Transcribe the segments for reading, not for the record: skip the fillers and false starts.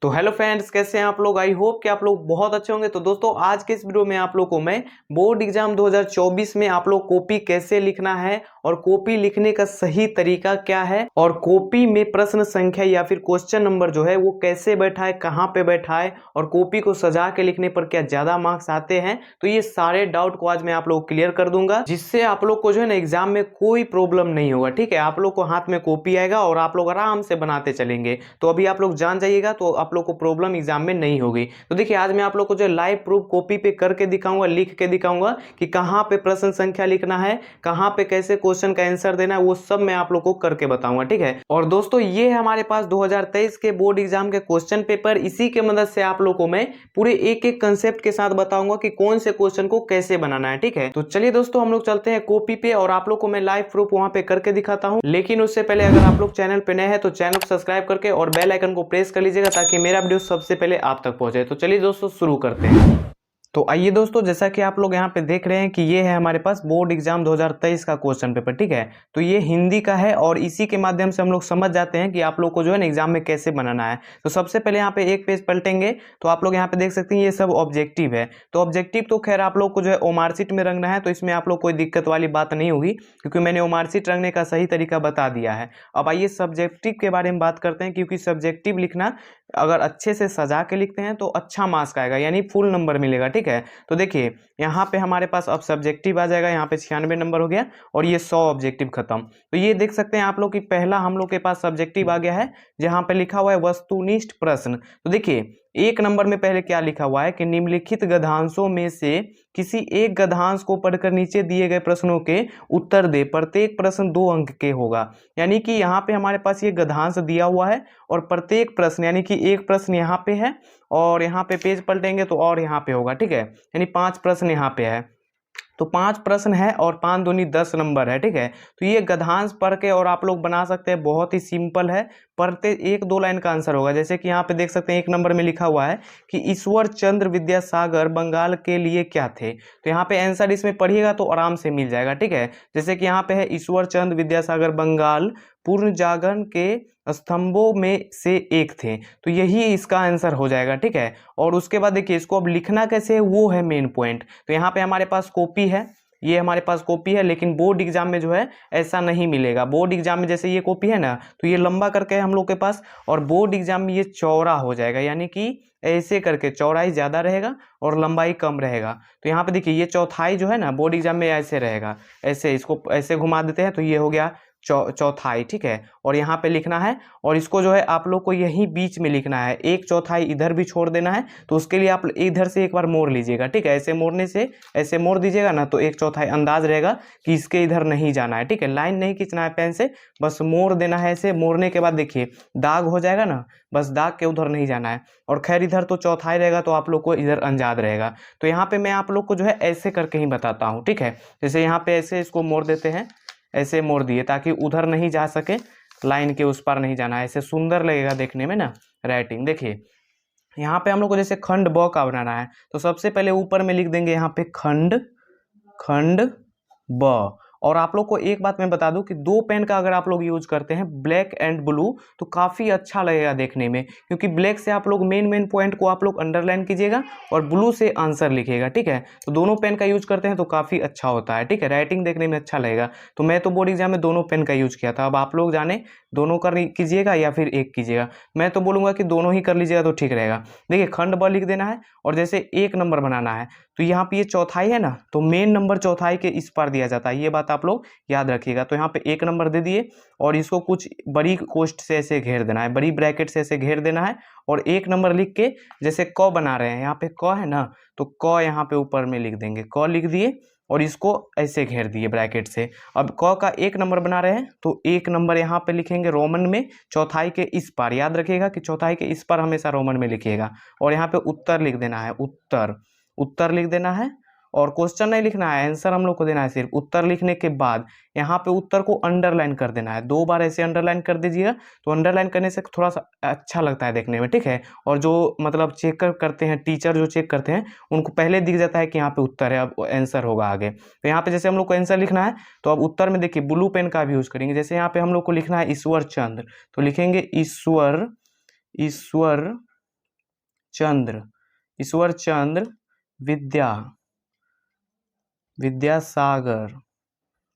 तो hello friends, कैसे हैं आप लोग। आई होप कि आप लोग बहुत अच्छे होंगे। तो दोस्तों, आज के इस वीडियो में आप लोग को मैं बोर्ड एग्जाम 2024 में आप लोग कॉपी कैसे लिखना है और कॉपी लिखने का सही तरीका क्या है और कॉपी में प्रश्न संख्या या फिर क्वेश्चन नंबर जो है वो कैसे बैठाए, कहाँ पे बैठाए और कॉपी को सजा के लिखने पर क्या ज्यादा मार्क्स आते हैं। तो ये सारे डाउट को आज मैं आप लोग क्लियर कर दूंगा, जिससे आप लोग को जो है ना एग्जाम में कोई प्रॉब्लम नहीं होगा। ठीक है, आप लोग को हाथ में कॉपी आएगा और आप लोग आराम से बनाते चलेंगे। तो अभी आप लोग जान जाइएगा, तो आप लोग को प्रॉब्लम एग्जाम में नहीं होगी। तो देखिए, आज मैं आप लोग को जो लाइव प्रूफ कॉपी पे करके दिखाऊंगा, लिख के दिखाऊंगा कि कहाँ पे प्रश्न संख्या लिखना है, कहाँ पे कैसे क्वेश्चन का आंसर देना है, वो सब मैं आप लोग को करके बताऊंगा। ठीक है, और दोस्तों ये है हमारे पास 2023 के बोर्ड एग्जाम के क्वेश्चन पेपर। इसी के मदद से आप लोग को मैं पूरे एक एक कंसेप्ट के साथ बताऊंगा कि कौन से क्वेश्चन को कैसे बनाना है। ठीक है, तो चलिए दोस्तों, हम लोग चलते हैं कॉपी पे और आप लोग को मैं लाइव प्रूफ वहां पे करके दिखाता हूं। लेकिन उससे पहले अगर आप लोग चैनल पे नए हैं तो चैनल को सब्सक्राइब करके और बेल आइकन को प्रेस कर लीजिएगा, ताकि मेरा वीडियो सबसे पहले आप तक पहुंचे। तो चलिए दोस्तों, शुरू करते हैं। तो आइए दोस्तों, जैसा कि आप लोग यहाँ पे देख रहे हैं कि ये है हमारे पास बोर्ड एग्जाम 2023 का क्वेश्चन पेपर। ठीक है, तो ये हिंदी का है और इसी के माध्यम से हम लोग समझ जाते हैं कि आप लोग को जो है ना एग्जाम में कैसे बनाना है। तो सबसे पहले यहाँ पे एक पेज पलटेंगे तो आप लोग यहाँ पे देख सकते हैं ये सब ऑब्जेक्टिव है। तो ऑब्जेक्टिव तो खैर आप लोग को जो है ओमारशीट में रंगना है, तो इसमें आप लोग कोई दिक्कत वाली बात नहीं होगी, क्योंकि मैंने ओमारशीट रंगने का सही तरीका बता दिया है। अब आइए सब्जेक्टिव के बारे में बात करते हैं, क्योंकि सब्जेक्टिव लिखना अगर अच्छे से सजा के लिखते हैं तो अच्छा मार्क्स आएगा, यानी फुल नंबर मिलेगा। ठीक है, तो देखिए यहाँ पे हमारे पास अब सब्जेक्टिव आ जाएगा, यहाँ पे 96 नंबर हो गया और ये 100 ऑब्जेक्टिव खत्म। तो ये देख सकते हैं आप लोग कि पहला हम लोग के पास सब्जेक्टिव आ गया है, जहाँ पे लिखा हुआ है वस्तुनिष्ठ प्रश्न। तो देखिए एक नंबर में पहले क्या लिखा हुआ है कि निम्नलिखित गद्यांशों में से किसी एक गद्यांश को पढ़कर नीचे दिए गए प्रश्नों के उत्तर दे, प्रत्येक प्रश्न 2 अंक के होगा। यानी कि यहाँ पे हमारे पास ये गद्यांश दिया हुआ है और प्रत्येक प्रश्न, यानी कि एक प्रश्न यहाँ पे है और यहाँ पे पेज पलटेंगे तो और यहाँ पे होगा। ठीक है, यानी 5 प्रश्न यहाँ पे है, तो 5 प्रश्न है और 5 दूनी 10 नंबर है। ठीक है, तो ये गद्यांश पढ़ के और आप लोग बना सकते हैं, बहुत ही सिंपल है। पढ़ते 1-2 लाइन का आंसर होगा। जैसे कि यहाँ पे देख सकते हैं 1 नंबर में लिखा हुआ है कि ईश्वर चंद्र विद्यासागर बंगाल के लिए क्या थे। तो यहाँ पे आंसर इसमें पढ़िएगा तो आराम से मिल जाएगा। ठीक है, जैसे कि यहाँ पे है ईश्वर चंद्र विद्यासागर बंगाल पूर्ण जागरण के स्तंभों में से एक थे, तो यही इसका आंसर हो जाएगा। ठीक है, और उसके बाद देखिए इसको अब लिखना कैसे है, वो है मेन पॉइंट। तो यहाँ पे हमारे पास कॉपी है, ये हमारे पास कॉपी है, लेकिन बोर्ड एग्जाम में जो है ऐसा नहीं मिलेगा। बोर्ड एग्जाम में जैसे ये कॉपी है ना, तो ये लंबा करके है हम लोग के पास, और बोर्ड एग्जाम में ये चौड़ा हो जाएगा, यानी कि ऐसे करके चौड़ाई ज्यादा रहेगा और लंबाई कम रहेगा। तो यहाँ पे देखिए ये चौथाई जो है ना बोर्ड एग्जाम में ऐसे रहेगा, ऐसे इसको ऐसे घुमा देते हैं तो ये हो गया चौथाई। ठीक है, और यहाँ पे लिखना है और इसको जो है आप लोग को यही बीच में लिखना है, एक चौथाई इधर भी छोड़ देना है। तो उसके लिए आप इधर से एक बार मोड़ लीजिएगा। ठीक है, ऐसे मोड़ने से ऐसे मोड़ दीजिएगा ना, तो एक चौथाई अंदाज रहेगा कि इसके इधर नहीं जाना है। ठीक है, लाइन नहीं खींचना है पेन से, बस मोड़ देना है। ऐसे मोड़ने के बाद देखिए दाग हो जाएगा ना, बस दाग के उधर नहीं जाना है। और खैर इधर तो चौथाई रहेगा, तो आप लोग को इधर अंदाज रहेगा। तो यहाँ पे मैं आप लोग को जो है ऐसे करके ही बताता हूँ। ठीक है, जैसे यहाँ पे ऐसे इसको मोड़ देते हैं, ऐसे मोड़ दिए ताकि उधर नहीं जा सके, लाइन के उस पार नहीं जाना है। ऐसे सुंदर लगेगा देखने में ना राइटिंग। देखिए यहाँ पे हम लोग को जैसे खंड ब का बनाना है, तो सबसे पहले ऊपर में लिख देंगे यहाँ पे खंड खंड ब। और आप लोग को एक बात मैं बता दूं कि 2 पेन का अगर आप लोग यूज करते हैं, ब्लैक एंड ब्लू, तो काफी अच्छा लगेगा देखने में, क्योंकि ब्लैक से आप लोग मेन पॉइंट को आप लोग अंडरलाइन कीजिएगा और ब्लू से आंसर लिखिएगा। ठीक है, तो दोनों पेन का यूज करते हैं तो काफी अच्छा होता है। ठीक है, राइटिंग देखने में अच्छा लगेगा। तो मैं तो बोर्ड एग्जाम में दोनों पेन का यूज किया था। अब आप लोग जाने दोनों कर कीजिएगा या फिर एक कीजिएगा, मैं तो बोलूंगा कि दोनों ही कर लीजिएगा तो ठीक रहेगा। देखिए खंड ब लिख देना है और जैसे 1 नंबर बनाना है, तो यहाँ पे ये चौथाई है ना, तो मेन नंबर चौथाई के इस पार दिया जाता है, ये बात आप लोग याद रखिएगा। तो यहाँ पे 1 नंबर दे दिए और इसको कुछ बड़ी कोष्ठ से ऐसे घेर देना है, बड़ी ब्रैकेट से ऐसे घेर देना है और 1 नंबर लिख के जैसे क बना रहे हैं, यहाँ पे क है ना, तो क यहाँ पे ऊपर में लिख देंगे, क लिख दिए और इसको ऐसे घेर दिए ब्रैकेट से। अब क का 1 नंबर बना रहे हैं, तो 1 नंबर यहाँ पे लिखेंगे रोमन में, चौथाई के इस पार। याद रखिएगा कि चौथाई के इस पार हमेशा रोमन में लिखिएगा। और यहाँ पे उत्तर लिख देना है, उत्तर उत्तर लिख देना है। और क्वेश्चन नहीं लिखना है, आंसर हम लोग को देना है सिर्फ। उत्तर लिखने के बाद यहाँ पे उत्तर को अंडरलाइन कर देना है, 2 बार ऐसे अंडरलाइन कर दीजिएगा, तो अंडरलाइन करने से थोड़ा सा अच्छा लगता है देखने में। ठीक है, और जो मतलब चेक करते हैं, टीचर जो चेक करते हैं, उनको पहले दिख जाता है कि यहाँ पे उत्तर है, अब आंसर होगा आगे। तो यहाँ पे जैसे हम लोग को आंसर लिखना है, तो अब उत्तर में देखिए ब्लू पेन का भी यूज करेंगे। जैसे यहाँ पे हम लोग को लिखना है ईश्वर चंद्र, तो लिखेंगे ईश्वर ईश्वर चंद्र, ईश्वर चंद्र विद्यासागर।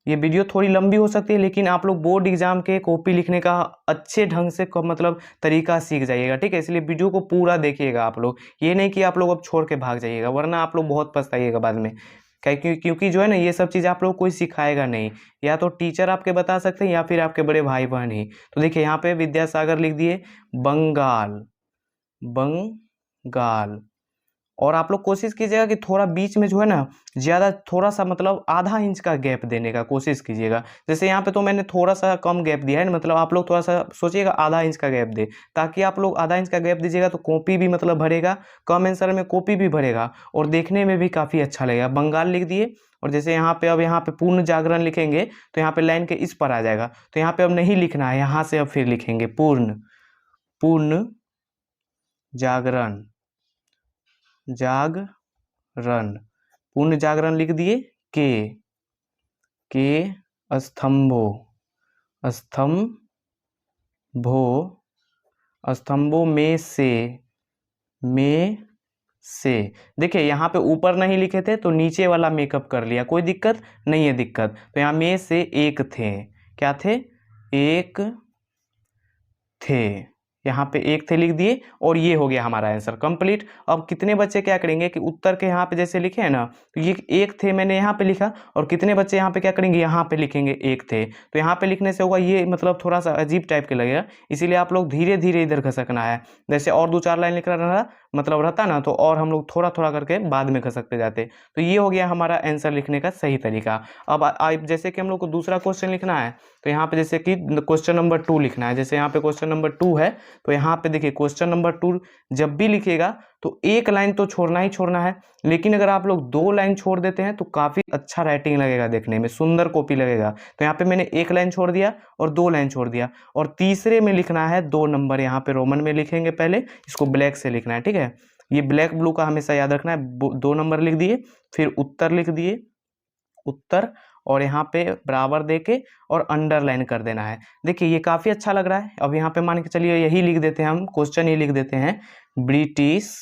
ये वीडियो थोड़ी लंबी हो सकती है, लेकिन आप लोग बोर्ड एग्जाम के कॉपी लिखने का अच्छे ढंग से मतलब तरीका सीख जाइएगा, ठीक है। इसलिए वीडियो को पूरा देखिएगा आप लोग, ये नहीं कि आप लोग अब छोड़ के भाग जाइएगा, वरना आप लोग बहुत पछताइएगा बाद में। क्योंकि जो है ना, ये सब चीज़ आप लोग कोई सिखाएगा नहीं, या तो टीचर आपके बता सकते हैं या फिर आपके बड़े भाई बहन ही। तो देखिए यहाँ पे विद्यासागर लिख दिए, बंगाल, बंगाल। और आप लोग कोशिश कीजिएगा कि थोड़ा बीच में जो है ना, ज़्यादा थोड़ा सा मतलब आधा इंच का गैप देने का कोशिश कीजिएगा। जैसे यहाँ पे तो मैंने थोड़ा सा कम गैप दिया है, मतलब आप लोग थोड़ा सा सोचिएगा आधा इंच का गैप दे, ताकि आप लोग आधा इंच का गैप दीजिएगा तो कॉपी भी मतलब भरेगा, कम आंसर में कॉपी भी भरेगा और देखने में भी काफ़ी अच्छा लगेगा। बंगाल लिख दिए। और जैसे यहाँ पे अब यहाँ पे पूर्ण जागरण लिखेंगे तो यहाँ पे लाइन के इस पर आ जाएगा, तो यहाँ पे अब नहीं लिखना है, यहाँ से अब फिर लिखेंगे पूर्ण जागरण, पूर्ण जागरण लिख दिए। के स्तंभों में से। देखिए यहाँ पे ऊपर नहीं लिखे थे तो नीचे वाला मेकअप कर लिया, कोई दिक्कत नहीं है। दिक्कत तो यहाँ में से एक थे, क्या थे? एक थे, यहाँ पे एक थे लिख दिए और ये हो गया हमारा आंसर कंप्लीट। अब कितने बच्चे क्या करेंगे कि उत्तर के यहाँ पे जैसे लिखे हैं ना, तो ये एक थे मैंने यहाँ पे लिखा, और कितने बच्चे यहाँ पे क्या करेंगे, यहाँ पे लिखेंगे एक थे। तो यहाँ पे लिखने से होगा ये मतलब थोड़ा सा अजीब टाइप के लगेगा, इसीलिए आप लोग धीरे धीरे इधर खसकना है। जैसे और 2-4 लाइन लिख रहा मतलब रहता ना, तो और हम लोग थोड़ा थोड़ा करके बाद में खसकते जाते। तो ये हो गया हमारा आंसर लिखने का सही तरीका। अब जैसे कि हम लोग को दूसरा क्वेश्चन लिखना है, तो यहाँ पे जैसे कि क्वेश्चन नंबर 2 लिखना है। जैसे यहाँ पे क्वेश्चन नंबर 2 है, तो यहाँ पे देखिए क्वेश्चन नंबर 2 जब भी लिखेगा तो एक लाइन तो छोड़ना ही छोड़ना है, लेकिन अगर आप लोग 2 लाइन छोड़ देते हैं तो काफी अच्छा राइटिंग लगेगा, देखने में सुंदर कॉपी लगेगा। तो यहाँ पे मैंने 1 लाइन छोड़ दिया और 2 लाइन छोड़ दिया, और तीसरे में लिखना है 2 नंबर, यहाँ पे रोमन में लिखेंगे, पहले इसको ब्लैक से लिखना है, ठीक है। ये ब्लैक ब्लू का हमेशा याद रखना है। 2 नंबर लिख दिए, फिर उत्तर लिख दिए, उत्तर, और यहाँ पे बराबर देके और अंडरलाइन कर देना है। देखिए ये काफी अच्छा लग रहा है। अब यहाँ पे मान के चलिए यही लिख देते हैं, हम क्वेश्चन ये लिख देते हैं, ब्रिटिश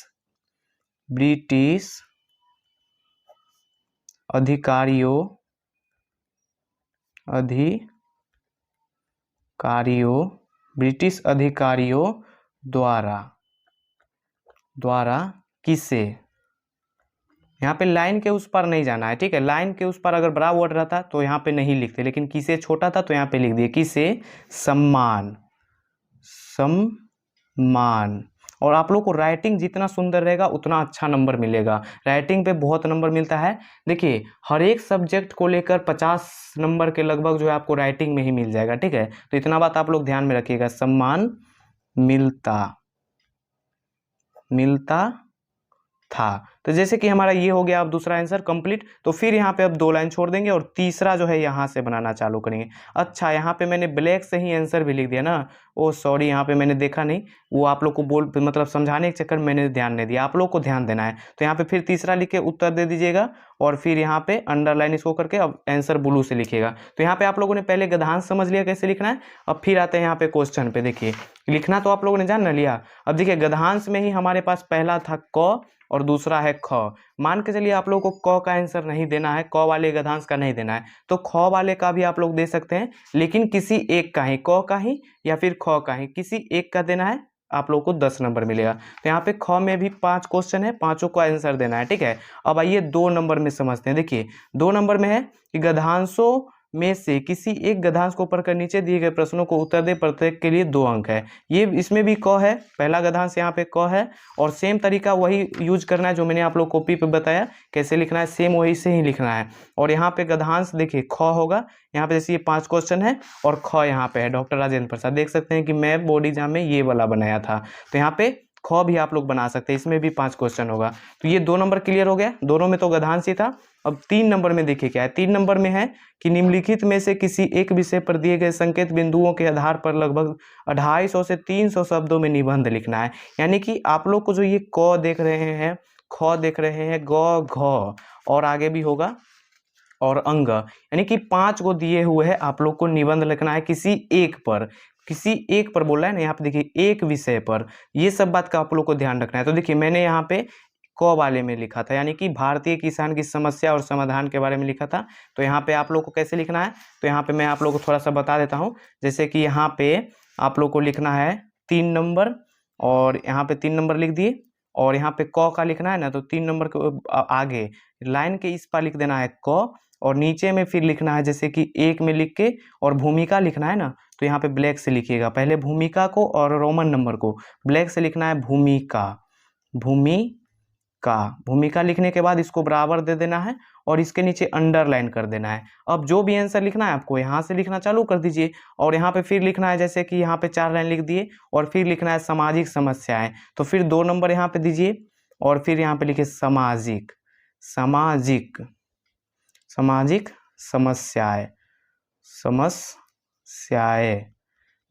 अधिकारियों द्वारा किसे, यहाँ पे लाइन के उस पर नहीं जाना है, ठीक है। लाइन के उस पर अगर बड़ा वर्ड रहता तो यहाँ पे नहीं लिखते, लेकिन किसे छोटा था तो यहाँ पे लिख दिए, किसे सम्मान। और आप लोग को राइटिंग जितना सुंदर रहेगा उतना अच्छा नंबर मिलेगा। राइटिंग पे बहुत नंबर मिलता है। देखिए हर एक सब्जेक्ट को लेकर 50 नंबर के लगभग जो है आपको राइटिंग में ही मिल जाएगा, ठीक है। तो इतना बात आप लोग ध्यान में रखिएगा, सम्मान मिलता था। तो जैसे कि हमारा ये हो गया अब दूसरा आंसर कंप्लीट। तो फिर यहाँ पे अब 2 लाइन छोड़ देंगे और तीसरा जो है यहाँ से बनाना चालू करेंगे। अच्छा यहाँ पे मैंने ब्लैक से ही आंसर भी लिख दिया ना, ओ सॉरी, यहाँ पे मैंने देखा नहीं, वो आप लोग को मतलब समझाने के चक्कर में मैंने ध्यान नहीं दिया, आप लोग को ध्यान देना है। तो यहाँ पे फिर तीसरा लिख के उत्तर दे दीजिएगा, और फिर यहाँ पे अंडरलाइन इसको करके अब आंसर ब्लू से लिखिएगा। तो यहाँ पे आप लोगों ने पहले गद्यांश समझ लिया कैसे लिखना है। अब फिर आते हैं यहाँ पे क्वेश्चन पे। देखिए लिखना तो आप लोगों ने जान लिया। अब देखिए गद्यांश में ही हमारे पास पहला था क और दूसरा है ख। मान के चलिए आप लोगों को क का आंसर नहीं देना है, क वाले गद्यांश का नहीं देना है, तो ख वाले का भी आप लोग दे सकते हैं, लेकिन किसी एक का ही, क का ही या फिर ख का ही, किसी एक का देना है, आप लोगों को 10 नंबर मिलेगा। तो यहाँ पे ख में भी 5 क्वेश्चन है, पांचों का आंसर देना है, ठीक है। अब आइए 2 नंबर में समझते हैं। देखिए 2 नंबर में है कि गद्यांशों में से किसी एक गद्यांश को पढ़कर नीचे दिए गए प्रश्नों को उत्तर दे, प्रत्येक के लिए 2 अंक है। ये इसमें भी क है, पहला गद्यांश यहाँ पे क है, और सेम तरीका वही यूज करना है जो मैंने आप लोग कॉपी पे बताया कैसे लिखना है, सेम वही से ही लिखना है। और यहाँ पे गद्यांश देखिए ख होगा, यहाँ पे जैसे ये 5 क्वेश्चन है और ख यहाँ पे है डॉक्टर राजेंद्र प्रसाद, देख सकते हैं कि मैं बोर्ड एग्जाम में ये वाला बनाया था, तो यहाँ पे ख भी आप लोग बना सकते हैं, इसमें भी 5 क्वेश्चन होगा। तो ये 2 नंबर क्लियर हो गया, दोनों में तो गद्यांश ही था। अब 3 नंबर में देखिए क्या है। 3 नंबर में है कि निम्नलिखित में से किसी एक विषय पर दिए गए संकेत बिंदुओं के आधार पर लगभग 250 से 300 शब्दों में निबंध लिखना है। यानी कि आप लोग को जो ये क देख रहे हैं, ख देख रहे हैं, ग, घ और आगे भी होगा और अंग, यानी कि 5 को दिए हुए है, आप लोग को निबंध लिखना है किसी एक पर। किसी एक पर बोल रहा है ना, यहाँ पे देखिए एक विषय पर, ये सब बात का आप लोग को ध्यान रखना है। तो देखिए मैंने यहाँ पे क वाले में लिखा था, यानी कि भारतीय किसान की समस्या और समाधान के बारे में लिखा था। तो यहाँ पे आप लोग को कैसे लिखना है, तो यहाँ पे मैं आप लोग को थोड़ा सा बता देता हूँ। जैसे कि यहाँ पे आप लोग को लिखना है 3 नंबर, और यहाँ पे 3 नंबर लिख दिए, और यहाँ पे क का लिखना है ना, तो 3 नंबर के आगे लाइन के इस पर लिख देना है क, और नीचे में फिर लिखना है जैसे कि एक में लिख के, और भूमिका लिखना है ना, तो यहाँ पे ब्लैक से लिखिएगा, पहले भूमिका को और रोमन नंबर को ब्लैक से लिखना है भूमिका, भूमिका लिखने के बाद इसको बराबर दे देना है, और इसके नीचे अंडरलाइन कर देना है। अब जो भी आंसर लिखना है आपको यहाँ से लिखना चालू कर दीजिए, और यहाँ पे फिर लिखना है जैसे कि यहाँ पे 4 लाइन लिख दिए, और फिर लिखना है सामाजिक समस्याएं, तो फिर 2 नंबर यहाँ पे दीजिए, और फिर यहाँ पे लिखिए सामाजिक समस्याएं।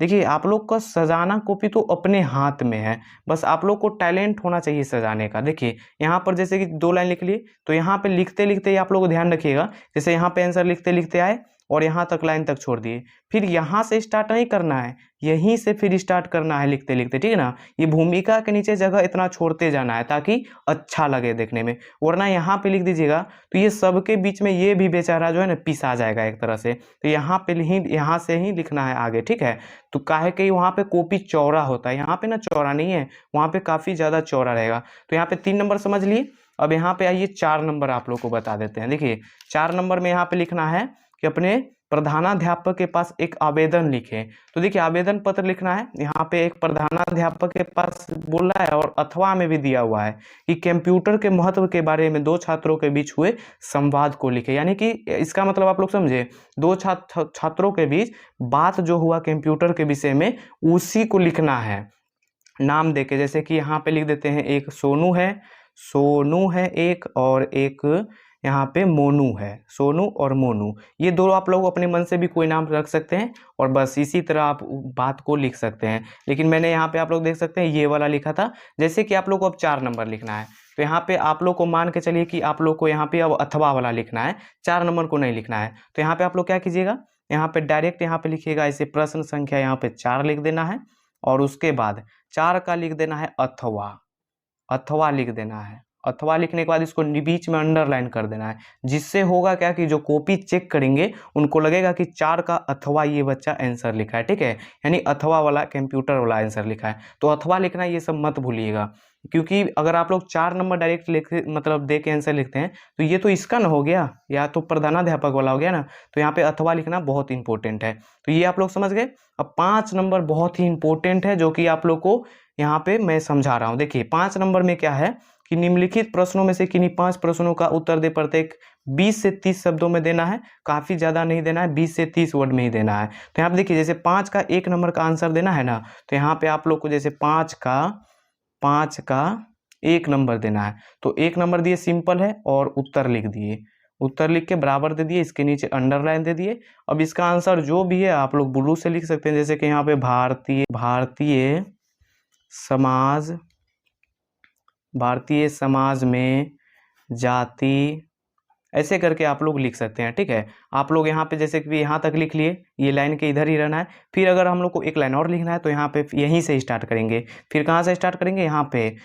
देखिए आप लोग का सजाना कॉपी तो अपने हाथ में है, बस आप लोग को टैलेंट होना चाहिए सजाने का। देखिए यहाँ पर जैसे कि 2 लाइन लिख लिए, तो यहाँ पे लिखते लिखते आप लोग को ध्यान रखिएगा, जैसे यहाँ पे आंसर लिखते लिखते आए और यहाँ तक लाइन तक छोड़ दिए, फिर यहाँ से स्टार्ट नहीं करना है, यहीं से फिर स्टार्ट करना है लिखते लिखते, ठीक है ना। ये भूमिका के नीचे जगह इतना छोड़ते जाना है ताकि अच्छा लगे देखने में, वरना यहाँ पे लिख दीजिएगा तो ये सबके बीच में ये भी बेचारा जो है ना पिसा जाएगा एक तरह से। तो यहाँ पे यहाँ से ही लिखना है आगे, ठीक है। तो काहे कि वहाँ पे कॉपी चौड़ा होता है, यहाँ पे ना चौड़ा नहीं है, वहाँ पे काफ़ी ज़्यादा चौड़ा रहेगा। तो यहाँ पे 3 नंबर समझ लिए। अब यहाँ पे आइए 4 नंबर आप लोग को बता देते हैं। देखिए 4 नंबर में यहाँ पे लिखना है कि अपने प्रधानाध्यापक के पास एक आवेदन लिखें। तो देखिए आवेदन पत्र लिखना है, यहाँ पे एक प्रधानाध्यापक के पास बोल रहा है, और अथवा में भी दिया हुआ है कि कंप्यूटर के महत्व के बारे में 2 छात्रों के बीच हुए संवाद को लिखे। यानी कि इसका मतलब आप लोग समझे, 2 छात्रों के बीच बात जो हुआ कंप्यूटर के विषय में, उसी को लिखना है नाम देके। जैसे कि यहाँ पे लिख देते हैं, एक सोनू है एक, और एक यहाँ पे मोनू है, सोनू और मोनू, ये दो आप लोग अपने मन से भी कोई नाम रख सकते हैं, और बस इसी तरह आप बात को लिख सकते हैं। लेकिन मैंने यहाँ पे आप लोग देख सकते हैं ये वाला लिखा था। जैसे कि आप लोग को अब 4 नंबर लिखना है, तो यहाँ पे आप लोग को मान के चलिए कि आप लोग को यहाँ पे अब अथवा वाला लिखना है, 4 नंबर को नहीं लिखना है। तो यहाँ पे आप लोग क्या कीजिएगा, यहाँ पे डायरेक्ट यहाँ पे लिखिएगा ऐसे प्रश्न संख्या यहाँ पे 4 लिख देना है, और उसके बाद 4 का लिख देना है अथवा लिख देना है। अथवा लिखने के बाद इसको बीच में अंडरलाइन कर देना है, जिससे होगा क्या कि जो कॉपी चेक करेंगे उनको लगेगा कि 4 का अथवा ये बच्चा आंसर लिखा है, ठीक है, यानी अथवा वाला कंप्यूटर वाला आंसर लिखा है। तो अथवा लिखना ये सब मत भूलिएगा, क्योंकि अगर आप लोग 4 नंबर डायरेक्ट मतलब दे के आंसर लिखते हैं तो ये तो इसका ना हो गया, या तो प्रधानाध्यापक वाला हो गया ना। तो यहाँ पे अथवा लिखना बहुत इंपॉर्टेंट है। तो ये आप लोग समझ गए। अब 5 नंबर बहुत ही इंपॉर्टेंट है, जो कि आप लोग को यहाँ पे मैं समझा रहा हूँ। देखिए 5 नंबर में क्या है कि निम्नलिखित प्रश्नों में से किन्हीं 5 प्रश्नों का उत्तर दे, प्रत्येक 20 से 30 शब्दों में देना है, काफी ज्यादा नहीं देना है, 20 से 30 वर्ड में ही देना है। तो यहाँ पे देखिए जैसे 5 का 1 नंबर का आंसर देना है ना, तो यहाँ पे आप लोग को जैसे 5 का 1 नंबर देना है, तो 1 नंबर दिए, सिंपल है, और उत्तर लिख दिए, उत्तर लिख के बराबर दे दिए, इसके नीचे अंडरलाइन दे दिए। अब इसका आंसर जो भी है आप लोग ब्लू से लिख सकते हैं, जैसे कि यहाँ पे भारतीय समाज में जाति, ऐसे करके आप लोग लिख सकते हैं, ठीक है। आप लोग यहाँ पे जैसे कि यहाँ तक लिख लिए, ये लाइन के इधर ही रहना है। फिर अगर हम लोग को एक लाइन और लिखना है तो यहाँ पे यहीं से स्टार्ट करेंगे। फिर कहाँ से स्टार्ट करेंगे, यहाँ पे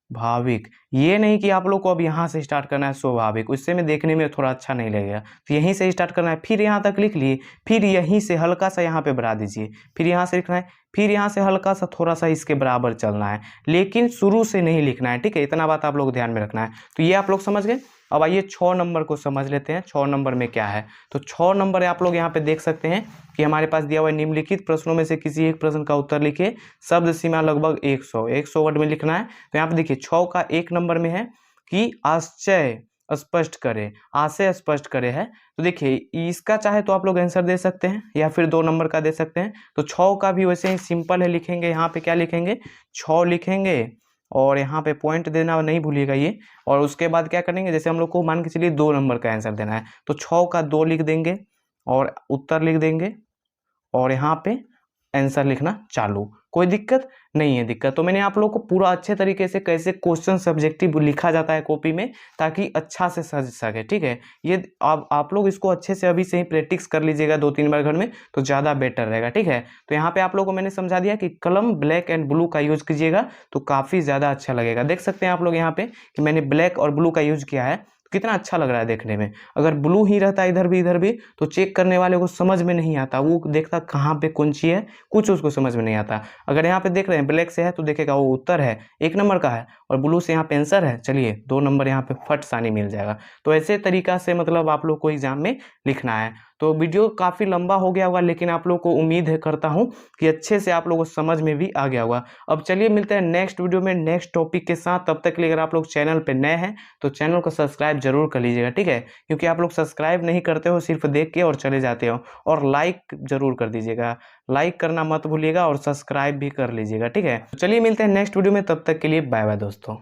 भाविक, ये नहीं कि आप लोग को अब यहाँ से स्टार्ट करना है स्वाभाविक, उससे में देखने में थोड़ा अच्छा नहीं लगेगा, तो यहीं से स्टार्ट करना है। फिर यहाँ तक लिख लिए, फिर यहीं से हल्का सा यहाँ पे बढ़ा दीजिए, फिर यहाँ से लिखना है, फिर यहाँ से हल्का सा थोड़ा सा इसके बराबर चलना है, लेकिन शुरू से नहीं लिखना है, ठीक है। इतना बात आप लोग ध्यान में रखना है। तो ये आप लोग समझ गए। अब आइए 6 नंबर को समझ लेते हैं। 6 नंबर में क्या है, तो 6 नंबर आप लोग यहाँ पे देख सकते हैं कि हमारे पास दिया हुआ है, निम्नलिखित प्रश्नों में से किसी एक प्रश्न का उत्तर लिखिए, शब्द सीमा लगभग 100 वर्ड में लिखना है। तो यहाँ पे देखिए 6 का 1 नंबर में है कि आशय स्पष्ट करे है। तो देखिए इसका चाहे तो आप लोग आंसर दे सकते हैं, या फिर 2 नंबर का दे सकते हैं। तो 6 का भी वैसे ही सिंपल है, लिखेंगे यहाँ पे क्या लिखेंगे, 6 लिखेंगे, और यहाँ पे पॉइंट देना नहीं भूलिएगा ये। और उसके बाद क्या करेंगे, जैसे हम लोग को मान के चलिए 2 नंबर का आंसर देना है, तो 6 का 2 लिख देंगे और उत्तर लिख देंगे, और यहाँ पे आंसर लिखना चालू। कोई दिक्कत नहीं है। दिक्कत तो मैंने आप लोगों को पूरा अच्छे तरीके से कैसे क्वेश्चन सब्जेक्टिव लिखा जाता है कॉपी में, ताकि अच्छा से समझ सके। ठीक है, ये आप लोग इसको अच्छे से अभी से ही प्रैक्टिस कर लीजिएगा 2-3 बार घर में, तो ज़्यादा बेटर रहेगा। ठीक है, तो यहाँ पे आप लोगों को मैंने समझा दिया कि कलम ब्लैक एंड ब्लू का यूज कीजिएगा तो काफ़ी ज़्यादा अच्छा लगेगा। देख सकते हैं आप लोग यहाँ पे कि मैंने ब्लैक और ब्लू का यूज किया है, कितना अच्छा लग रहा है देखने में। अगर ब्लू ही रहता इधर भी तो चेक करने वाले को समझ में नहीं आता, वो देखता कहाँ पे कौन सी है, कुछ उसको समझ में नहीं आता। अगर यहाँ पे देख रहे हैं ब्लैक से है तो देखेगा वो उत्तर है, 1 नंबर का है, और ब्लू से यहाँ पे आंसर है, चलिए 2 नंबर यहाँ पे फट सानी मिल जाएगा। तो ऐसे तरीका से मतलब आप लोग को एग्जाम में लिखना है। तो वीडियो काफ़ी लंबा हो गया होगा, लेकिन आप लोग को उम्मीद है करता हूँ कि अच्छे से आप लोगों को समझ में भी आ गया होगा। अब चलिए मिलते हैं नेक्स्ट वीडियो में नेक्स्ट टॉपिक के साथ। तब तक के लिए अगर आप लोग चैनल पे नए हैं तो चैनल को सब्सक्राइब जरूर कर लीजिएगा। ठीक है, क्योंकि आप लोग सब्सक्राइब नहीं करते हो, सिर्फ देख के और चले जाते हो। और लाइक जरूर कर दीजिएगा, लाइक करना मत भूलिएगा और सब्सक्राइब भी कर लीजिएगा। ठीक है, तो चलिए मिलते हैं नेक्स्ट वीडियो में, तब तक के लिए बाय बाय दोस्तों।